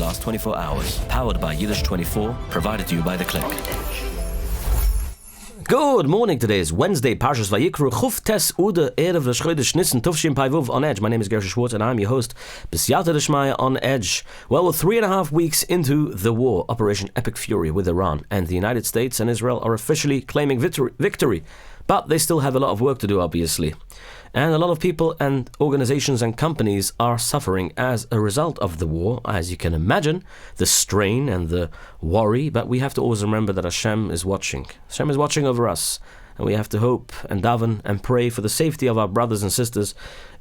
last 24 hours. Powered by Yiddish24, provided to you by The Click. Good morning. Today is Wednesday, Parshas Vayikru, Chuf Tes Ude, Erev L'Shchodesh Nissen, Tufshin Paivuv on Edge. My name is Gershy Schwarcz and I'm your host, B'Siyata D'Shmaya on Edge. Well, we're 3.5 weeks into the war, Operation Epic Fury with Iran, and the United States and Israel are officially claiming victory. But they still have a lot of work to do, obviously. And a lot of people and organizations and companies are suffering as a result of the war, as you can imagine, the strain and the worry. But we have to always remember that Hashem is watching. Hashem is watching over us. And we have to hope and daven and pray for the safety of our brothers and sisters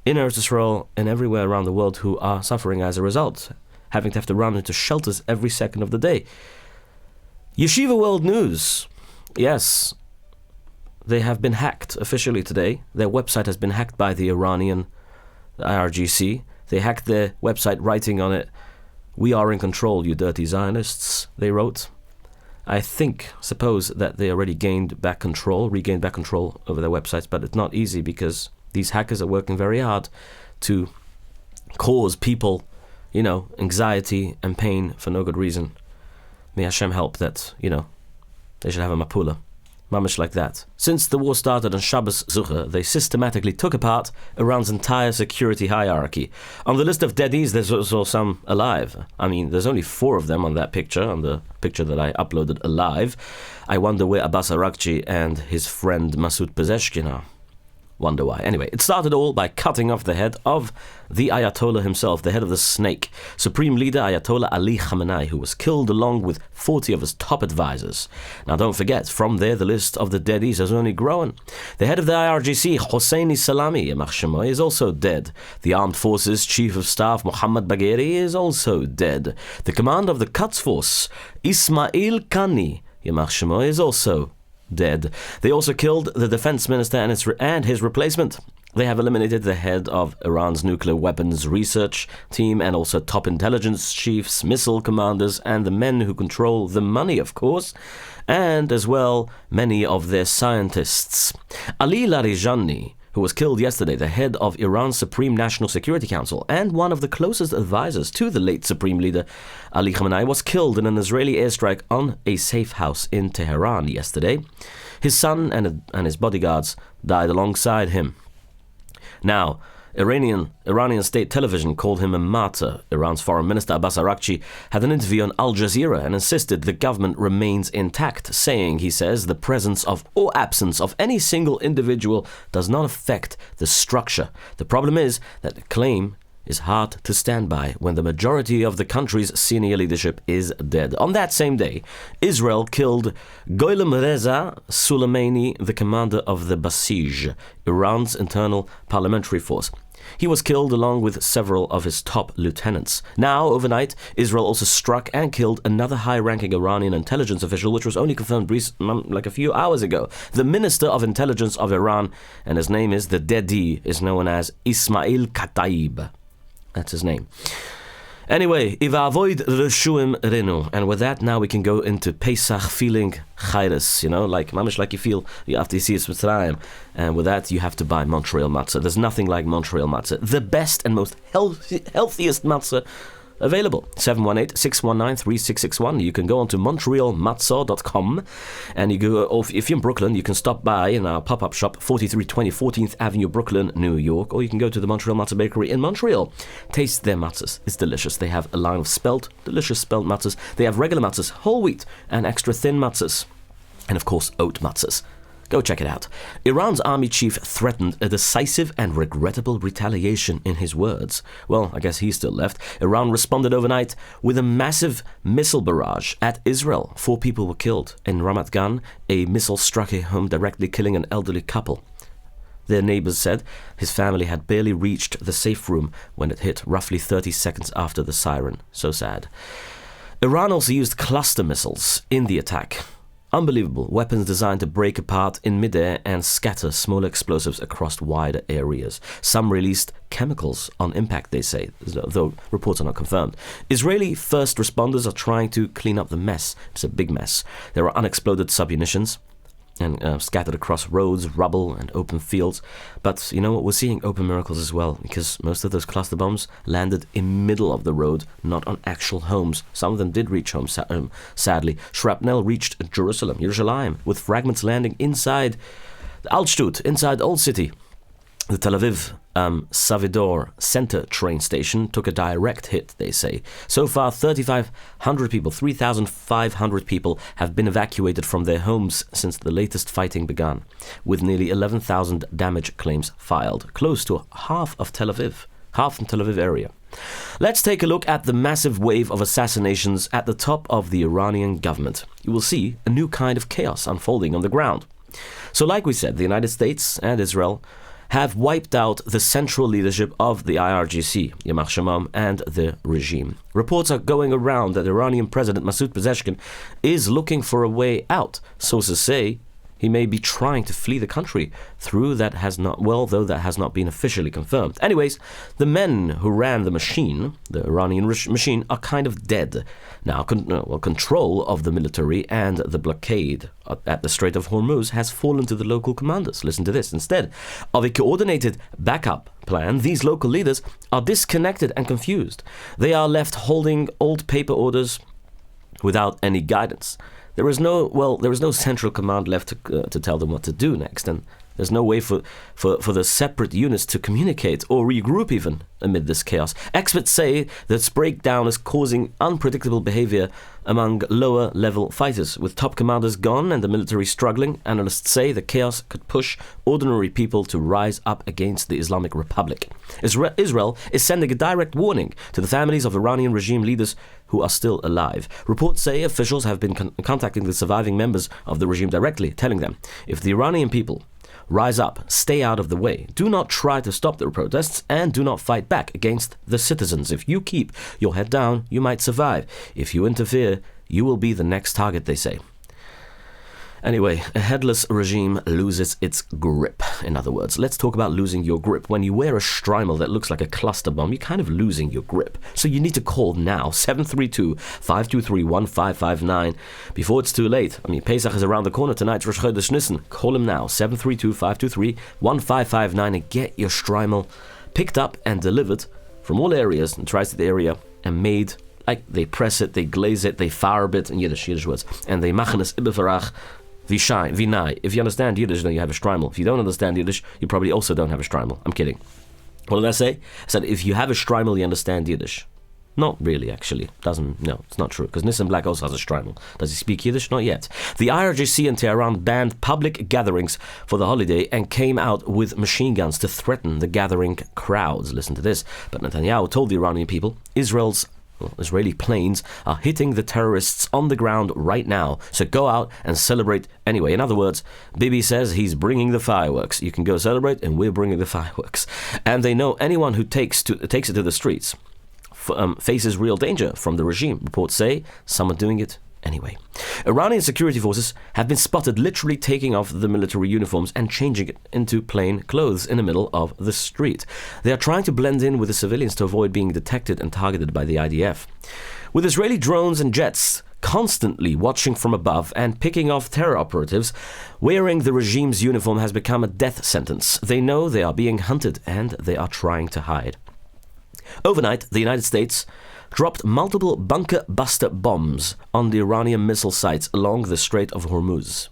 in Eretz Yisrael and everywhere around the world who are suffering as a result, having to have to run into shelters every second of the day. Yeshiva World News. Yes. They have been hacked officially today. Their website has been hacked by the Iranian IRGC. They hacked their website, writing on it, "We are in control, you dirty Zionists," they wrote. I suppose that they already regained back control over their websites, but it's not easy because these hackers are working very hard to cause people, anxiety and pain for no good reason. May Hashem help that, they should have a mapula. Mamish like that. Since the war started on Shabbos Zucher, they systematically took apart Iran's entire security hierarchy. On the list of deadies, there's also some alive. There's only 4 of them on that picture, on the picture that I uploaded alive. I wonder where Abbas Arakchi and his friend Masoud Pezeshkian are. Wonder why. Anyway, it started all by cutting off the head of the Ayatollah himself, the head of the snake, Supreme Leader Ayatollah Ali Khamenei, who was killed along with 40 of his top advisors. Now don't forget, from there the list of the deadies has only grown. The head of the IRGC, Hosseini Salami, Yamach Shemoy, is also dead. The Armed Forces Chief of Staff, Mohammad Bagheri, is also dead. The commander of the Quds Force, Ismail Qani, Yamach Shemoy, is also dead. They also killed the defense minister and his replacement. They have eliminated the head of Iran's nuclear weapons research team and also top intelligence chiefs, missile commanders, and the men who control the money, of course, and as well many of their scientists. Ali Larijani, who was killed yesterday, the head of Iran's Supreme National Security Council and one of the closest advisors to the late Supreme Leader Ali Khamenei, was killed in an Israeli airstrike on a safe house in Tehran yesterday. His son and his bodyguards died alongside him. Now, Iranian state television called him a martyr. Iran's foreign minister Abbas Arakchi had an interview on Al Jazeera and insisted the government remains intact, saying, he says, the presence of or absence of any single individual does not affect the structure. The problem is that the claim is hard to stand by when the majority of the country's senior leadership is dead. On that same day, Israel killed Golem Reza Soleimani, the commander of the Basij, Iran's internal parliamentary force. He was killed along with several of his top lieutenants. Now, overnight, Israel also struck and killed another high-ranking Iranian intelligence official, which was only confirmed like a few hours ago. The Minister of Intelligence of Iran, and his name is the Dedi, is known as Ismail Kataib. That's his name. Anyway, Ivavoid Reshuim Renu. And with that, now we can go into Pesach feeling chayres, like you feel after you see it's Mitzrayim. And with that, you have to buy Montreal matzah. There's nothing like Montreal matzah. The best and most healthiest matzah available. 718-619-3661. You can go on to montrealmatzah.com, and you go, or if you're in Brooklyn, you can stop by in our pop-up shop, 4320 14th Avenue, Brooklyn, New York, or you can go to the Montreal Matzah Bakery in Montreal. Taste their matzahs. It's delicious. They have a line of delicious spelt matzahs. They have regular matzahs, whole wheat, and extra thin matzahs, and of course, oat matzahs. Go check it out. Iran's army chief threatened a decisive and regrettable retaliation in his words. Well, I guess he's still left. Iran responded overnight with a massive missile barrage at Israel. 4 people were killed. In Ramat Gan, a missile struck a home, directly killing an elderly couple. Their neighbors said his family had barely reached the safe room when it hit, roughly 30 seconds after the siren. So sad. Iran also used cluster missiles in the attack. Unbelievable. Weapons designed to break apart in midair and scatter small explosives across wider areas. Some released chemicals on impact, they say, though reports are not confirmed. Israeli first responders are trying to clean up the mess. It's a big mess. There are unexploded submunitions. and scattered across roads, rubble, and open fields. But you know what? We're seeing open miracles as well, because most of those cluster bombs landed in middle of the road, not on actual homes. Some of them did reach home, sadly. Shrapnel reached Jerusalem, with fragments landing inside the Altstadt, inside the Old City. The Tel Aviv Savidor Center train station took a direct hit, they say. So far, 3,500 people have been evacuated from their homes since the latest fighting began, with nearly 11,000 damage claims filed, close to half the Tel Aviv area. Let's take a look at the massive wave of assassinations at the top of the Iranian government. You will see a new kind of chaos unfolding on the ground. So like we said, the United States and Israel have wiped out the central leadership of the IRGC, Yamach Shamam, and the regime. Reports are going around that Iranian President Masoud Pezeshkian is looking for a way out. Sources say he may be trying to flee the country, though that has not been officially confirmed. Anyways, the men who ran the machine, the Iranian machine, are kind of dead. Now, control of the military and the blockade at the Strait of Hormuz has fallen to the local commanders. Listen to this. Instead of a coordinated backup plan, these local leaders are disconnected and confused. They are left holding old paper orders without any guidance. There is no central command left to tell them what to do next, and there's no way for the separate units to communicate or regroup even amid this chaos. Experts say that this breakdown is causing unpredictable behavior among lower-level fighters. With top commanders gone and the military struggling, analysts say the chaos could push ordinary people to rise up against the Islamic Republic. Israel is sending a direct warning to the families of Iranian regime leaders who are still alive. Reports say officials have been contacting the surviving members of the regime directly, telling them, if the Iranian people rise up, stay out of the way, do not try to stop the protests, and do not fight back against the citizens. If you keep your head down, you might survive. If you interfere, you will be the next target, they say. Anyway, a headless regime loses its grip. In other words, let's talk about losing your grip. When you wear a Shtreimul that looks like a cluster bomb, you're kind of losing your grip. So you need to call now, 732-523-1559, before it's too late. I mean, Pesach is around the corner tonight, Rosh Chodesh Nissen. Call him now, 732-523-1559, and get your Shtreimul picked up and delivered from all areas in the Tri-State area and made. Like, they press it, they glaze it, they farb it in Yiddish words, and they machen es ibevarach. Vinai. If you understand Yiddish, then you have a Shtreimul. If you don't understand Yiddish, you probably also don't have a Shtreimul. I'm kidding. What did I say? I said if you have a Shtreimul, you understand Yiddish. Not really, actually. No, it's not true. Because Nissan Black also has a Shtreimul. Does he speak Yiddish? Not yet. The IRGC in Tehran banned public gatherings for the holiday and came out with machine guns to threaten the gathering crowds. Listen to this. But Netanyahu told the Iranian people Israeli planes are hitting the terrorists on the ground right now, so go out and celebrate anyway. In other words, Bibi says he's bringing the fireworks. You can go celebrate, and we're bringing the fireworks. And they know anyone who takes it to the streets faces real danger from the regime. Reports say some are doing it anyway. Iranian security forces have been spotted literally taking off the military uniforms and changing it into plain clothes in the middle of the street. They are trying to blend in with the civilians to avoid being detected and targeted by the IDF. With Israeli drones and jets constantly watching from above and picking off terror operatives, wearing the regime's uniform has become a death sentence. They know they are being hunted and they are trying to hide. Overnight, the United States dropped multiple bunker-buster bombs on the Iranian missile sites along the Strait of Hormuz.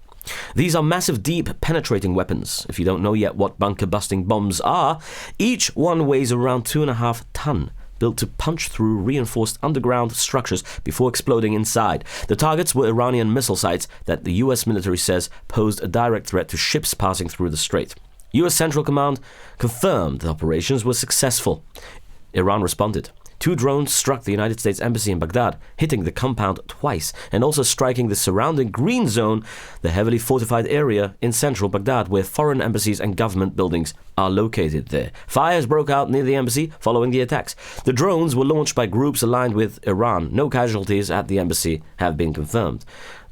These are massive, deep, penetrating weapons. If you don't know yet what bunker-busting bombs are, each one weighs around 2.5 tons, built to punch through reinforced underground structures before exploding inside. The targets were Iranian missile sites that the U.S. military says posed a direct threat to ships passing through the strait. U.S. Central Command confirmed the operations were successful. Iran responded. 2 drones struck the United States Embassy in Baghdad, hitting the compound twice, and also striking the surrounding green zone, the heavily fortified area in central Baghdad, where foreign embassies and government buildings are located there. Fires broke out near the embassy following the attacks. The drones were launched by groups aligned with Iran. No casualties at the embassy have been confirmed.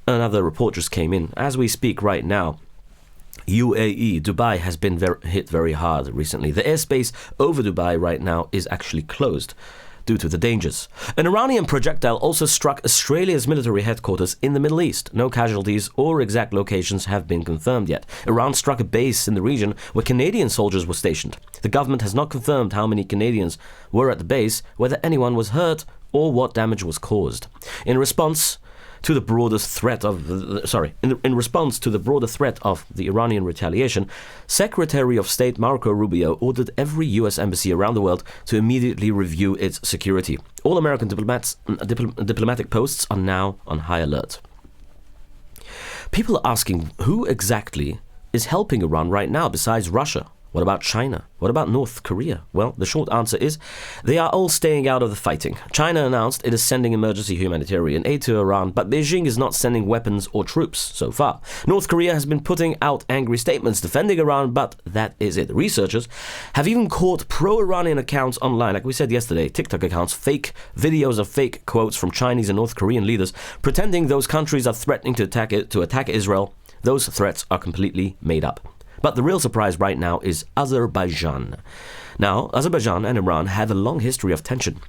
Another report just came in. As we speak right now, UAE, Dubai, has been hit very hard recently. The airspace over Dubai right now is actually closed. due to the dangers. An Iranian projectile also struck Australia's military headquarters in the Middle East. No casualties or exact locations have been confirmed yet. Iran struck a base in the region where Canadian soldiers were stationed. The government has not confirmed how many Canadians were at the base, whether anyone was hurt, or what damage was caused. In response to the broader threat of the Iranian retaliation, Secretary of State Marco Rubio ordered every U.S. embassy around the world to immediately review its security. All American diplomatic posts are now on high alert. People are asking who exactly is helping Iran right now besides Russia. What about China? What about North Korea? Well, the short answer is they are all staying out of the fighting. China announced it is sending emergency humanitarian aid to Iran, but Beijing is not sending weapons or troops so far. North Korea has been putting out angry statements defending Iran, but that is it. Researchers have even caught pro-Iranian accounts online, like we said yesterday, TikTok accounts, fake videos of fake quotes from Chinese and North Korean leaders, pretending those countries are threatening to attack Israel. Those threats are completely made up. But the real surprise right now is Azerbaijan. Now, Azerbaijan and Iran have a long history of tension.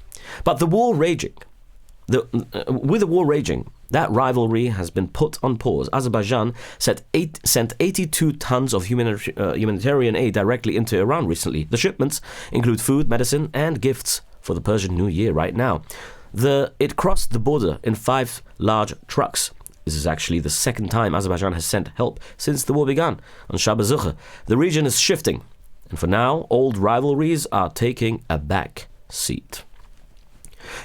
But with the war raging, that rivalry has been put on pause. Azerbaijan sent 82 tons of humanitarian aid directly into Iran recently. The shipments include food, medicine, and gifts for the Persian New Year right now. It crossed the border in 5 large trucks. This is actually the second time Azerbaijan has sent help since the war began. On Shabbat, the region is shifting, and for now, old rivalries are taking a back seat.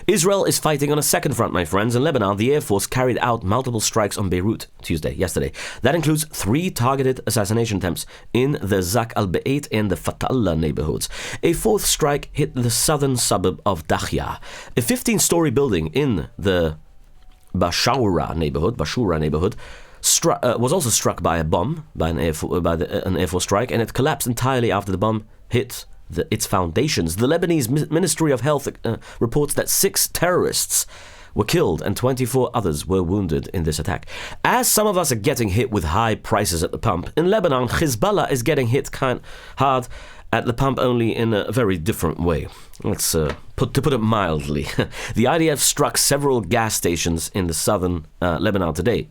Israel is fighting on a second front, my friends. In Lebanon, the Air Force carried out multiple strikes on Beirut yesterday. That includes 3 targeted assassination attempts in the Zak al-Beit and the Fatah neighborhoods. A 4th strike hit the southern suburb of Dahya. A 15-story building in the Bashura neighborhood was also struck by a bomb, by an Air Force strike, and it collapsed entirely after the bomb hit its foundations. The Lebanese Ministry of Health reports that 6 terrorists were killed and 24 others were wounded in this attack. As some of us are getting hit with high prices at the pump, in Lebanon, Hezbollah is getting hit hard at the pump, only in a very different way. Let's put it mildly. The IDF struck several gas stations in the southern Lebanon today.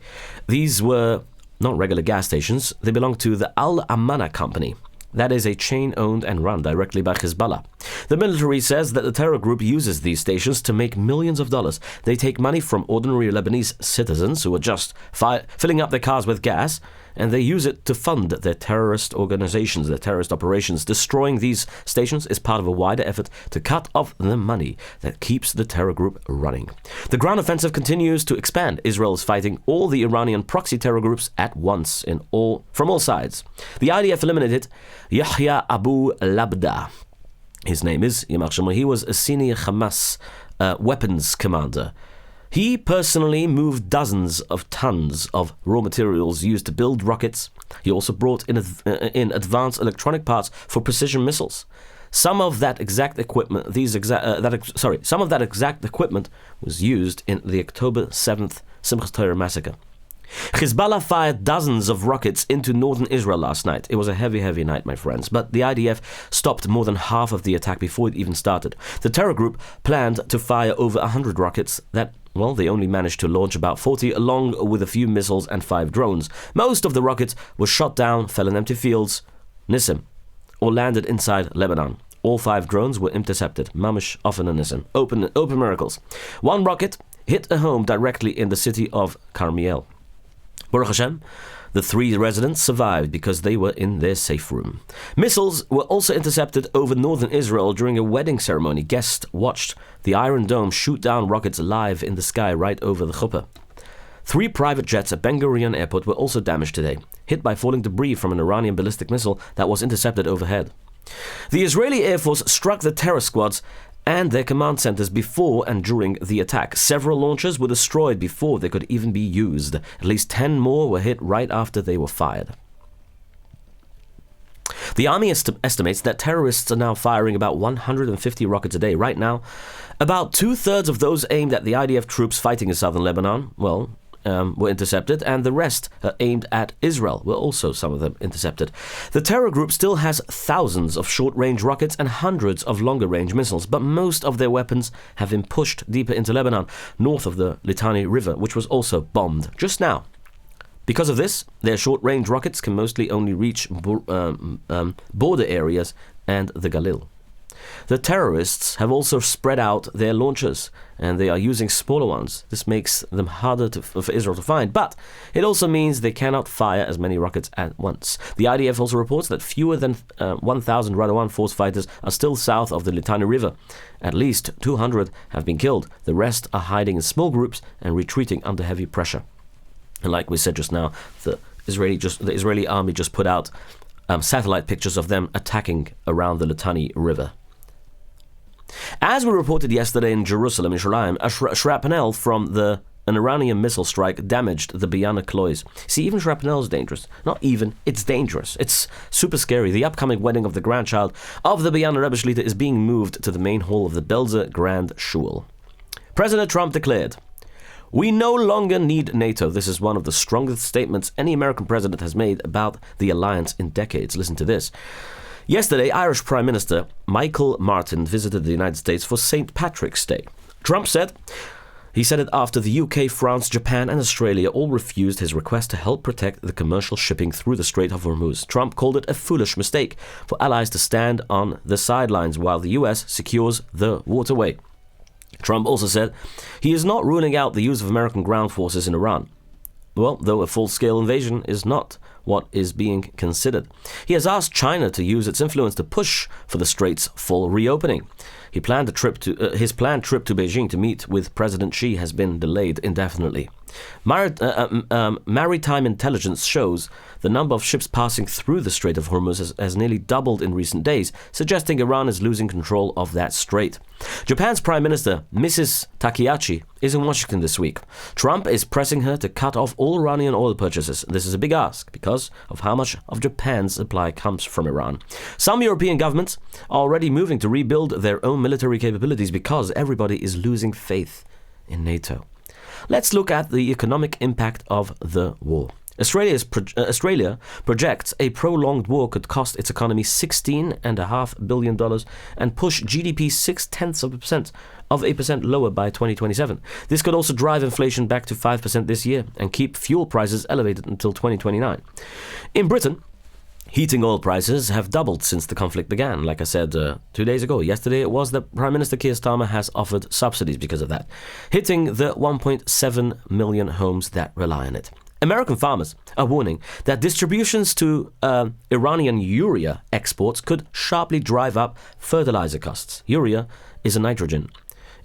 These were not regular gas stations. They belong to the Al-Amana company. That is a chain owned and run directly by Hezbollah. The military says that the terror group uses these stations to make millions of dollars. They take money from ordinary Lebanese citizens who are just filling up their cars with gas, and they use it to fund their terrorist organizations, their terrorist operations. Destroying these stations is part of a wider effort to cut off the money that keeps the terror group running. The ground offensive continues to expand. Israel is fighting all the Iranian proxy terror groups at once from all sides. The IDF eliminated Yahya Abu Labda. His name is Yamar Shemra. He was a senior Hamas weapons commander. He personally moved dozens of tons of raw materials used to build rockets. He also brought in advanced electronic parts for precision missiles. Some of that exact equipment was used in the October 7th Simchas Torah massacre. Hezbollah fired dozens of rockets into northern Israel last night. It was a heavy, heavy night, my friends, but the IDF stopped more than half of the attack before it even started. The terror group planned to fire over 100 rockets that, well, they only managed to launch about 40, along with a few missiles and 5 drones. Most of the rockets were shot down, fell in empty fields, Nissim, or landed inside Lebanon. All 5 drones were intercepted. Mamish, often a Nissim. Open miracles. 1 rocket hit a home directly in the city of Carmiel. Baruch Hashem, the 3 residents survived because they were in their safe room. Missiles were also intercepted over northern Israel during a wedding ceremony. Guests watched the Iron Dome shoot down rockets live in the sky right over the chuppah. 3 private jets at Ben Gurion Airport were also damaged today, hit by falling debris from an Iranian ballistic missile that was intercepted overhead. The Israeli Air Force struck the terror squads and their command centers before and during the attack. Several launchers were destroyed before they could even be used. At least 10 more were hit right after they were fired. The army estimates that terrorists are now firing about 150 rockets a day. Right now, about 2/3 of those aimed at the IDF troops fighting in southern Lebanon, well, were intercepted, and the rest aimed at Israel were also some of them intercepted. The terror group still has thousands of short-range rockets and hundreds of longer-range missiles, but most of their weapons have been pushed deeper into Lebanon, north of the Litani River, which was also bombed just now. Because of this, their short-range rockets can mostly only reach border areas and the Galil. The terrorists have also spread out their launchers, and they are using smaller ones. This makes them harder for Israel to find, but it also means they cannot fire as many rockets at once. The IDF also reports that fewer than 1,000 Radwan Force fighters are still south of the Litani River. At least 200 have been killed. The rest are hiding in small groups and retreating under heavy pressure. And like we said just now, the Israeli army just put out satellite pictures of them attacking around the Litani River. As we reported yesterday in Jerusalem, in Yerushalayim, a shrapnel from an Iranian missile strike damaged the Biana Klois. See, even shrapnel is dangerous. Not even, it's dangerous. It's super scary. The upcoming wedding of the grandchild of the Biana Rebbe Shlita is being moved to the main hall of the Belzer Grand Shul. President Trump declared, "We no longer need NATO." This is one of the strongest statements any American president has made about the alliance in decades. Listen to this. Yesterday, Irish Prime Minister Michael Martin visited the United States for St. Patrick's Day. Trump said, he said it after the UK, France, Japan and Australia all refused his request to help protect the commercial shipping through the Strait of Hormuz. Trump called it a foolish mistake for allies to stand on the sidelines while the US secures the waterway. Trump also said he is not ruling out the use of American ground forces in Iran. Well, though a full-scale invasion is not what is being considered. He has asked China to use its influence to push for the Strait's full reopening. His planned trip to Beijing to meet with President Xi has been delayed indefinitely. Maritime intelligence shows the number of ships passing through the Strait of Hormuz has nearly doubled in recent days, suggesting Iran is losing control of that strait. Japan's Prime Minister, Mrs. Takehashi, is in Washington this week. Trump is pressing her to cut off all Iranian oil purchases. This is a big ask because of how much of Japan's supply comes from Iran. Some European governments are already moving to rebuild their own military capabilities because everybody is losing faith in NATO. Let's look at the economic impact of the war. Australia projects a prolonged war could cost its economy $16.5 billion and push GDP 0.6% lower by 2027. This could also drive inflation back to 5% this year and keep fuel prices elevated until 2029. In Britain, heating oil prices have doubled since the conflict began. Like I said 2 days ago, yesterday it was that Prime Minister Keir Starmer has offered subsidies because of that, hitting the 1.7 million homes that rely on it. American farmers are warning that distributions to Iranian urea exports could sharply drive up fertilizer costs. Urea is a nitrogen.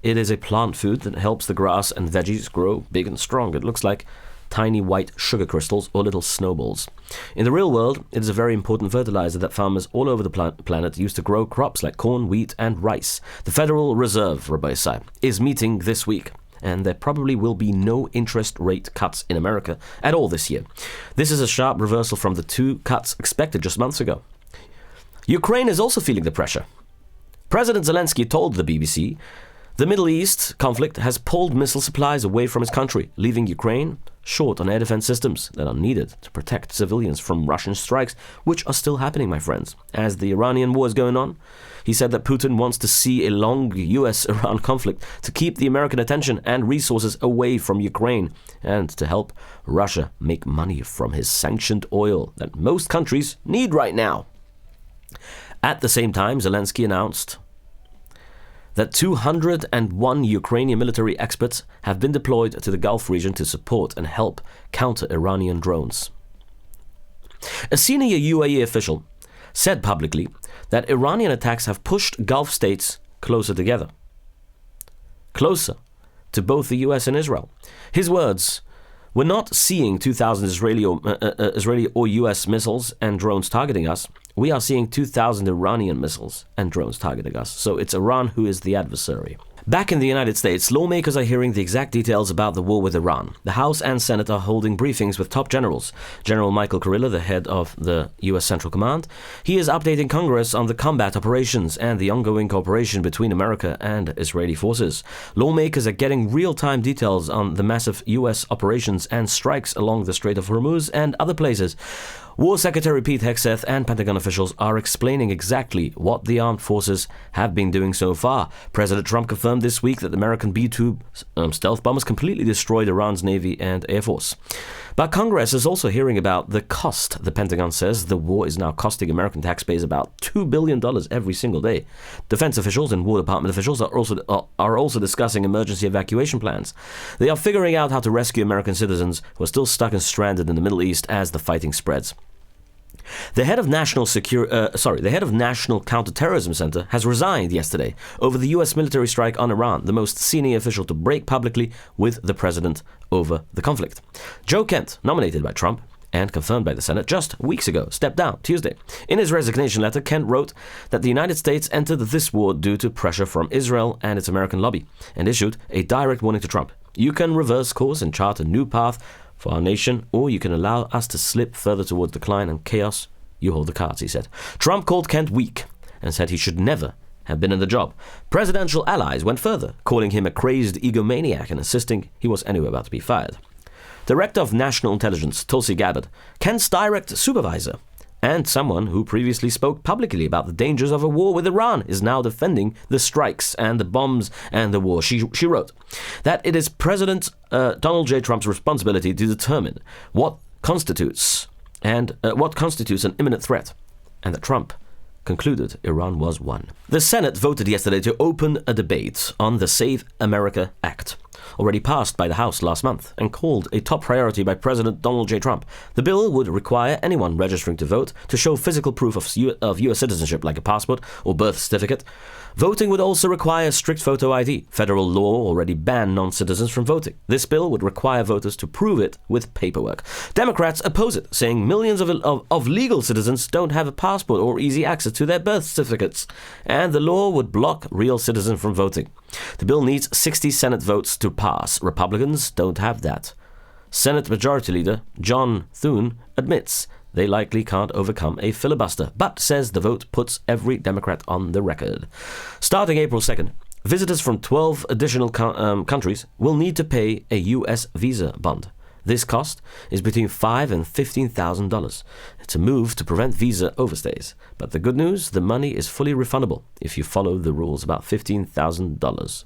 It is a plant food that helps the grass and veggies grow big and strong. It looks like tiny white sugar crystals or little snowballs. In the real world, it is a very important fertilizer that farmers all over the planet use to grow crops like corn, wheat and rice. The Federal Reserve, Rabbi Isai, is meeting this week, and there probably will be no interest rate cuts in America at all this year. This is a sharp reversal from the 2 cuts expected just months ago. Ukraine is also feeling the pressure. President Zelensky told the BBC the Middle East conflict has pulled missile supplies away from his country, leaving Ukraine short on air defense systems that are needed to protect civilians from Russian strikes, which are still happening, my friends. As the Iranian war is going on, he said that Putin wants to see a long US-Iran conflict to keep the American attention and resources away from Ukraine and to help Russia make money from his sanctioned oil that most countries need right now. At the same time, Zelensky announced that 201 Ukrainian military experts have been deployed to the Gulf region to support and help counter Iranian drones. A senior UAE official said publicly that Iranian attacks have pushed Gulf states closer together, closer to both the US and Israel. His words, "We're not seeing 2,000 Israeli or US missiles and drones targeting us. We are seeing 2,000 Iranian missiles and drones targeting us. So it's Iran who is the adversary." Back in the United States, lawmakers are hearing the exact details about the war with Iran. The House and Senate are holding briefings with top generals. General Michael Kurilla, the head of the U.S. Central Command, he is updating Congress on the combat operations and the ongoing cooperation between America and Israeli forces. Lawmakers are getting real-time details on the massive U.S. operations and strikes along the Strait of Hormuz and other places. War Secretary Pete Hegseth and Pentagon officials are explaining exactly what the armed forces have been doing so far. President Trump confirmed this week that the American B-2 stealth bombers completely destroyed Iran's Navy and Air Force. But Congress is also hearing about the cost. The Pentagon says the war is now costing American taxpayers about $2 billion every single day. Defense officials and War Department officials are also discussing emergency evacuation plans. They are figuring out how to rescue American citizens who are still stuck and stranded in the Middle East as the fighting spreads. The head of National Counterterrorism Center has resigned yesterday over the U.S. military strike on Iran, the most senior official to break publicly with the president over the conflict. Joe Kent, nominated by Trump and confirmed by the Senate just weeks ago, stepped down Tuesday. In his resignation letter, Kent wrote that the United States entered this war due to pressure from Israel and its American lobby, and issued a direct warning to Trump. You can reverse course and chart a new path for our nation, or you can allow us to slip further towards decline and chaos. You hold the cards, he said. Trump called Kent weak and said he should never have been in the job. Presidential allies went further, calling him a crazed egomaniac and insisting he was anyway about to be fired. Director of National Intelligence, Tulsi Gabbard, Kent's direct supervisor, and someone who previously spoke publicly about the dangers of a war with Iran, is now defending the strikes and the bombs and the war. She wrote that it is President Donald J. Trump's responsibility to determine what constitutes an imminent threat, and that Trump concluded Iran was one. The Senate voted yesterday to open a debate on the Save America Act, already passed by the House last month and called a top priority by President Donald J. Trump. The bill would require anyone registering to vote to show physical proof of U.S. citizenship, like a passport or birth certificate. Voting would also require strict photo ID. Federal law already banned non-citizens from voting. This bill would require voters to prove it with paperwork. Democrats oppose it, saying millions of legal citizens don't have a passport or easy access to their birth certificates, and the law would block real citizens from voting. The bill needs 60 Senate votes to pass. Republicans don't have that. Senate Majority Leader John Thune admits they likely can't overcome a filibuster, but says the vote puts every Democrat on the record. Starting April 2nd, visitors from 12 additional countries will need to pay a U.S. visa bond. This cost is between $5,000 and $15,000. It's a move to prevent visa overstays. But the good news, the money is fully refundable if you follow the rules, about $15,000.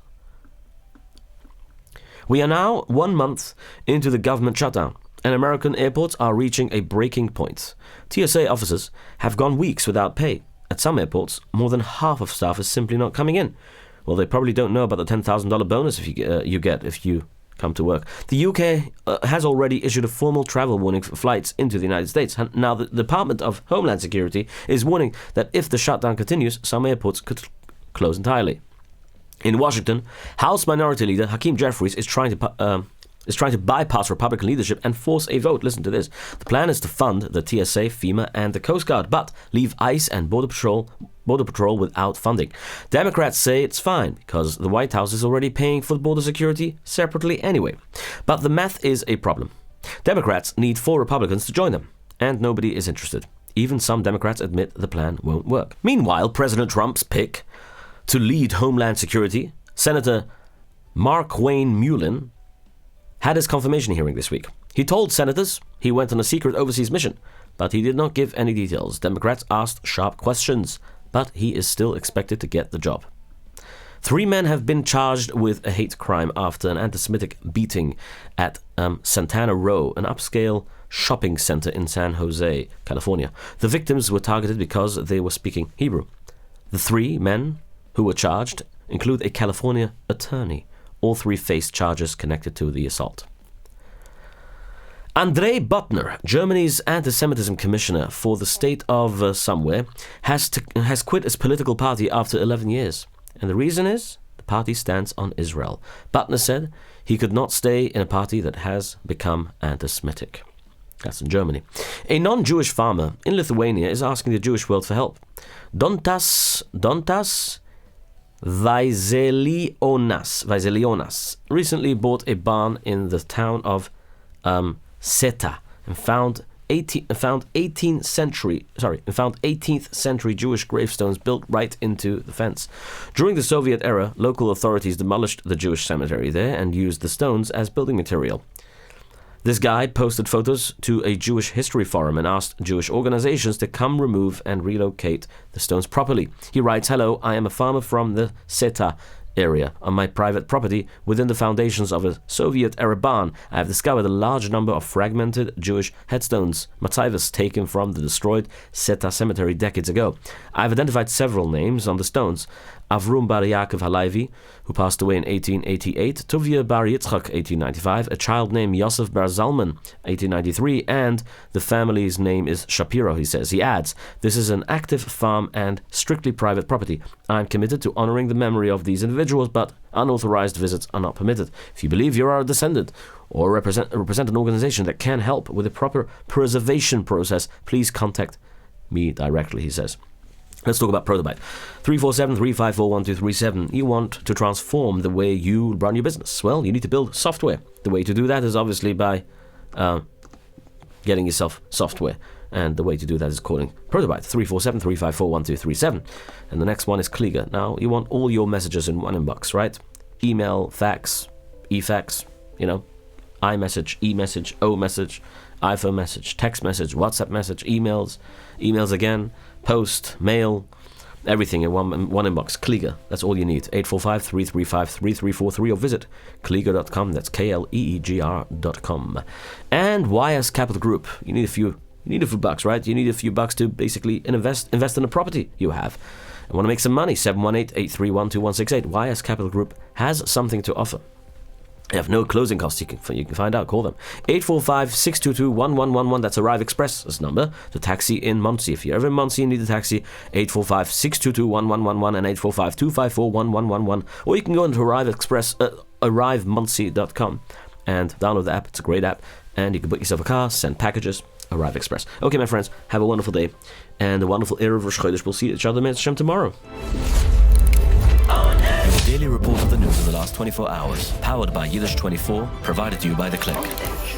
We are now 1 month into the government shutdown, and American airports are reaching a breaking point. TSA officers have gone weeks without pay. At some airports, more than half of staff is simply not coming in. Well, they probably don't know about the $10,000 bonus you get if you come to work. The UK has already issued a formal travel warning for flights into the United States. And now the Department of Homeland Security is warning that if the shutdown continues, some airports could close entirely. In Washington, House Minority Leader Hakeem Jeffries is trying to bypass Republican leadership and force a vote. Listen to this. The plan is to fund the TSA, FEMA, and the Coast Guard, but leave ICE and Border Patrol without funding. Democrats say it's fine because the White House is already paying for border security separately anyway. But the math is a problem. Democrats need 4 Republicans to join them, and nobody is interested. Even some Democrats admit the plan won't work. Meanwhile, President Trump's pick to lead Homeland Security, Senator Markwayne Mullin, had his confirmation hearing this week. He told senators he went on a secret overseas mission, but he did not give any details. Democrats asked sharp questions, but he is still expected to get the job. 3 men have been charged with a hate crime after an anti-Semitic beating at Santana Row, an upscale shopping center in San Jose, California. The victims were targeted because they were speaking Hebrew. The 3 men who were charged include a California attorney. All 3 faced charges connected to the assault. Andrei Bottner, Germany's anti-Semitism commissioner for the state of somewhere, has quit his political party after 11 years. And the reason is the party stands on Israel. Bottner said he could not stay in a party that has become anti-Semitic. That's in Germany. A non-Jewish farmer in Lithuania is asking the Jewish world for help. Dontas Vaiselionas recently bought a barn in the town of Seta and found 18th century Jewish gravestones built right into the fence. During the Soviet era, local authorities demolished the Jewish cemetery there and used the stones as building material. This guy posted photos to a Jewish history forum and asked Jewish organizations to come remove and relocate the stones properly. He writes, "Hello, I am a farmer from the Seta area. On my private property, within the foundations of a Soviet-era barn, I have discovered a large number of fragmented Jewish headstones, motivas taken from the destroyed Seta cemetery decades ago. I have identified several names on the stones. Avrum bar Yaakov Halevi, who passed away in 1888, Tuvia bar Yitzchak, 1895, a child named Yosef bar Zalman, 1893, and the family's name is Shapiro," he says. He adds, "This is an active farm and strictly private property. I am committed to honoring the memory of these individuals, but unauthorized visits are not permitted. If you believe you are a descendant or represent an organization that can help with the proper preservation process, please contact me directly," he says. Let's talk about Protobite. 347-354-1237. You want to transform the way you run your business. Well, you need to build software. The way to do that is obviously by getting yourself software. And the way to do that is calling Protobite. 347-354-1237. And the next one is Kliger. Now, you want all your messages in one inbox, right? Email, fax, e-fax, iMessage, e-message, O-message, iPhone message, text message, WhatsApp message, emails again, post, mail, everything in one inbox. Kliger, that's all you need. 845-335-3343 or visit Kliger.com. That's KLEEGR.com. And YS Capital Group. You need a few bucks, right? You need a few bucks to basically invest in a property you have. And want to make some money. 718-831-2168. YS Capital Group has something to offer. They have no closing costs. You can find out. Call them. 845-622-1111. That's Arrive Express's number. The taxi in Muncie. If you're ever in Muncie and need a taxi, 845-622-1111 and 845-254-1111. Or you can go into arrivemuncie.com and download the app. It's a great app. And you can book yourself a car, send packages. Arrive Express. Okay, my friends, have a wonderful day and a wonderful Erev Rosh Chodesh. We'll see each other, Mitzvah Shem, tomorrow. Your daily report of the news of the last 24 hours, powered by Yiddish24, provided to you by The Click.